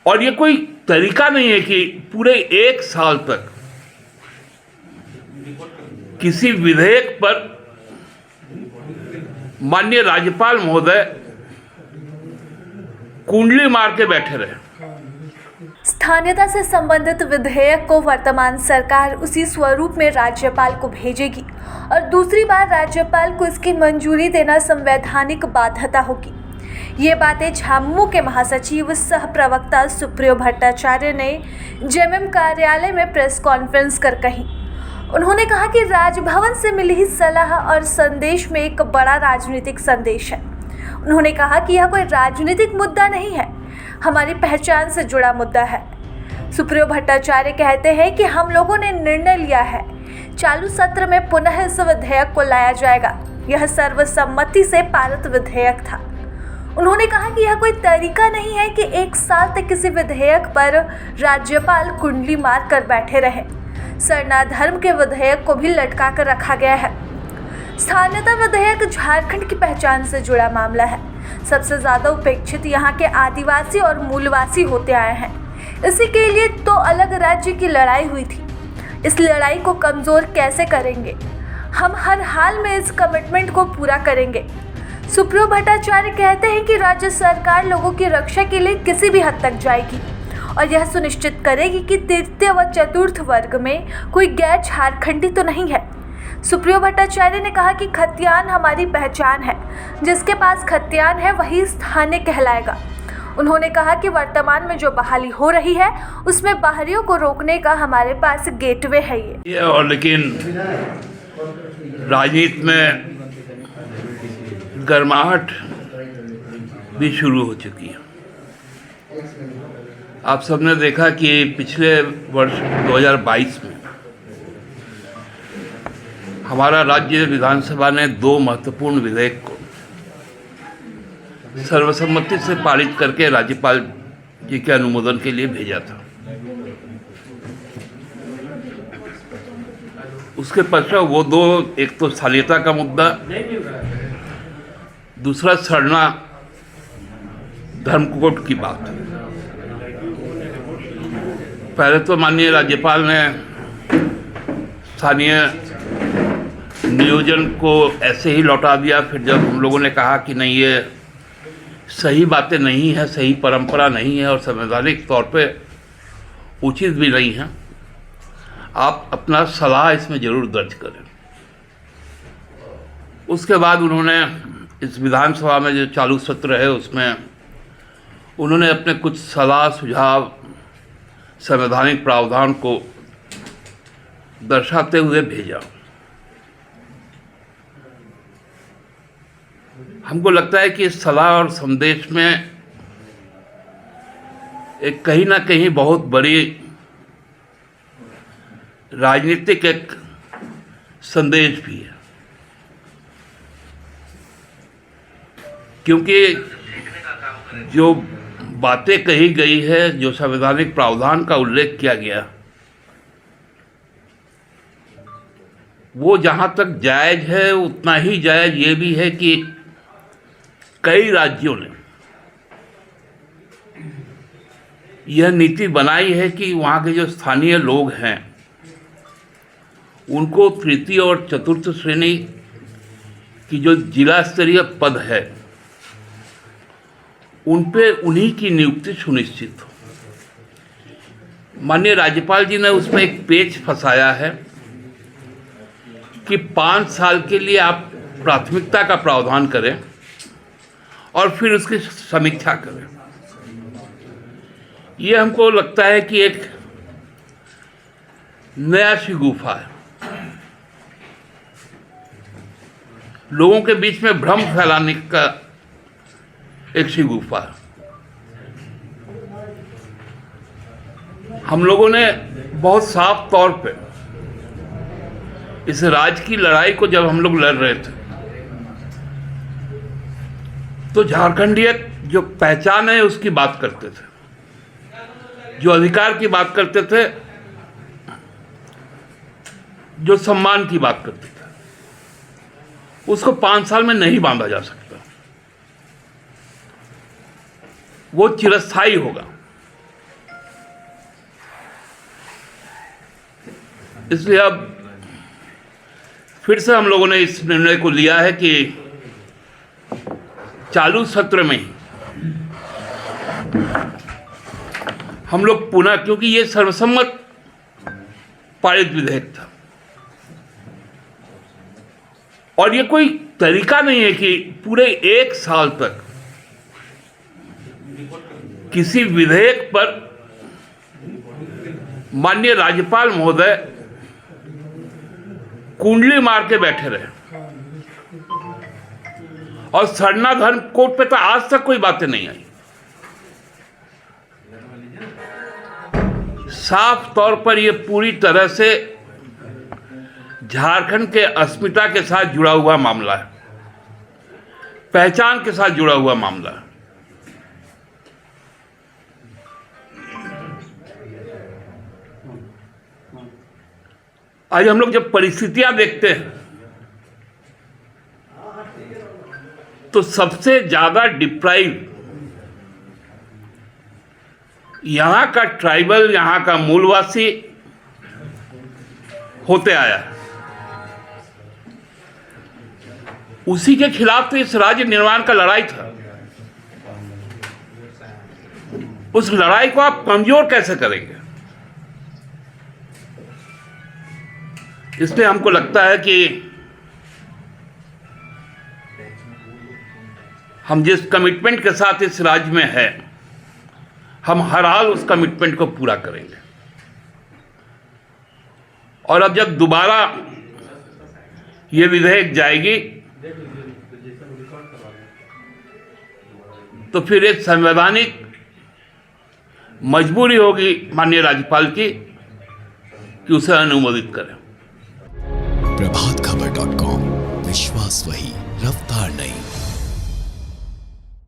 और ये कोई तरीका नहीं है कि पूरे 1 साल तक किसी विधेयक पर माननीय राज्यपाल महोदय कुंडली मार के बैठे रहे। स्थानीयता से संबंधित विधेयक को वर्तमान सरकार उसी स्वरूप में राज्यपाल को भेजेगी और दूसरी बार राज्यपाल को इसकी मंजूरी देना संवैधानिक बाध्यता होगी। ये बातें झामुमो के महासचिव सह प्रवक्ता सुप्रियो भट्टाचार्य ने जेएमएम कार्यालय में प्रेस कॉन्फ्रेंस कर कही। उन्होंने कहा कि राजभवन से मिली ही सलाह और संदेश में एक बड़ा राजनीतिक संदेश है। उन्होंने कहा कि यह कोई राजनीतिक मुद्दा नहीं है, हमारी पहचान से जुड़ा मुद्दा है। सुप्रियो भट्टाचार्य कहते हैं कि हम लोगों ने निर्णय लिया है, चालू सत्र में पुनः इस विधेयक को लाया जाएगा। यह सर्वसम्मति से पारित विधेयक था। उन्होंने कहा कि यह कोई तरीका नहीं है कि 1 साल तक किसी विधेयक पर राज्यपाल कुंडली मार कर बैठे रहे। सरना धर्म के विधेयक को भी लटका कर रखा गया है। स्थानीयता विधेयक झारखंड की पहचान से जुड़ा मामला है। सबसे ज़्यादा उपेक्षित यहाँ के आदिवासी और मूलवासी होते आए हैं। इसी के लिए तो अलग राज्य की लड़ाई हुई थी। इस लड़ाई को कमज़ोर कैसे करेंगे? हम हर हाल में इस कमिटमेंट को पूरा करेंगे। सुप्रियो भट्टाचार्य कहते हैं कि राज्य सरकार लोगों की रक्षा के लिए किसी भी हद तक जाएगी और यह सुनिश्चित करेगी कि तृतीय व चतुर्थ वर्ग में कोई गैर झारखंडी तो नहीं है। सुप्रियो भट्टाचार्य ने कहा कि खतियान हमारी पहचान है, जिसके पास खतियान है वही स्थानीय कहलाएगा। उन्होंने कहा कि वर्तमान में जो बहाली हो रही है उसमें बाहरियों को रोकने का हमारे पास गेटवे है ये। और लेकिन राजनीति में गर्माहट भी शुरू हो चुकी है। आप सबने देखा कि पिछले वर्ष 2022 में हमारा राज्य विधानसभा ने 2 महत्वपूर्ण विधेयक को सर्वसम्मति से पारित करके राज्यपाल जी के अनुमोदन के लिए भेजा था। उसके पश्चात वो 2, एक तो स्थानीयता का मुद्दा, दूसरा सरना धर्म कोड की बात। पहले तो माननीय राज्यपाल ने स्थानीय नियोजन को ऐसे ही लौटा दिया। फिर जब हम लोगों ने कहा कि नहीं, ये सही बातें नहीं है, सही परंपरा नहीं है और संवैधानिक तौर पे उचित भी नहीं है, आप अपना सलाह इसमें ज़रूर दर्ज करें। उसके बाद उन्होंने इस विधानसभा में जो चालू सत्र है उसमें उन्होंने अपने कुछ सलाह सुझाव संवैधानिक प्रावधान को दर्शाते हुए भेजा। हमको लगता है कि इस सलाह और संदेश में एक कहीं ना कहीं बहुत बड़ी राजनीतिक एक संदेश भी है, क्योंकि जो बातें कही गई है, जो संवैधानिक प्रावधान का उल्लेख किया गया, वो जहाँ तक जायज़ है उतना ही जायज़ ये भी है कि कई राज्यों ने यह नीति बनाई है कि वहाँ के जो स्थानीय लोग हैं उनको तृतीय और चतुर्थ श्रेणी की जो जिला स्तरीय पद है उन पे उन्हीं की नियुक्ति सुनिश्चित हो। माननीय राज्यपाल जी ने उसमें एक पेच फंसाया है कि 5 साल के लिए आप प्राथमिकता का प्रावधान करें और फिर उसकी समीक्षा करें। ये हमको लगता है कि एक नया शिगुफा है, लोगों के बीच में भ्रम फैलाने का एक शिगुफा है। हम लोगों ने बहुत साफ तौर पे इस राज्य की लड़ाई को जब हम लोग लड़ रहे थे तो झारखंडियत जो पहचान है उसकी बात करते थे, जो अधिकार की बात करते थे, जो सम्मान की बात करते थे, उसको 5 साल में नहीं बांधा जा सकता। वो चिरस्थायी होगा। इसलिए अब फिर से हम लोगों ने इस निर्णय को लिया है कि चालू सत्र में हम लोग पुनः, क्योंकि ये सर्वसम्मत पारित विधेयक था और ये कोई तरीका नहीं है कि पूरे 1 साल तक किसी विधेयक पर माननीय राज्यपाल महोदय कुंडली मार के बैठे रहे और सरना धर्म कोड पे तो आज तक कोई बातें नहीं आई। साफ तौर पर यह पूरी तरह से झारखंड के अस्मिता के साथ जुड़ा हुआ मामला है, पहचान के साथ जुड़ा हुआ मामला है। आज हम लोग जब परिस्थितियां देखते हैं तो सबसे ज्यादा डिप्राइव यहां का ट्राइबल, यहां का मूलवासी होते आया। उसी के खिलाफ तो इस राज्य निर्माण का लड़ाई था। उस लड़ाई को आप कमजोर कैसे करेंगे? इसलिए हमको लगता है कि हम जिस कमिटमेंट के साथ इस राज्य में हैं, हम हर हाल उस कमिटमेंट को पूरा करेंगे। और अब जब दोबारा ये विधेयक जाएगी तो फिर एक संवैधानिक मजबूरी होगी माननीय राज्यपाल की कि उसे अनुमोदित करें। प्रभातखबर.com, विश्वास वही, रफ्तार नहीं।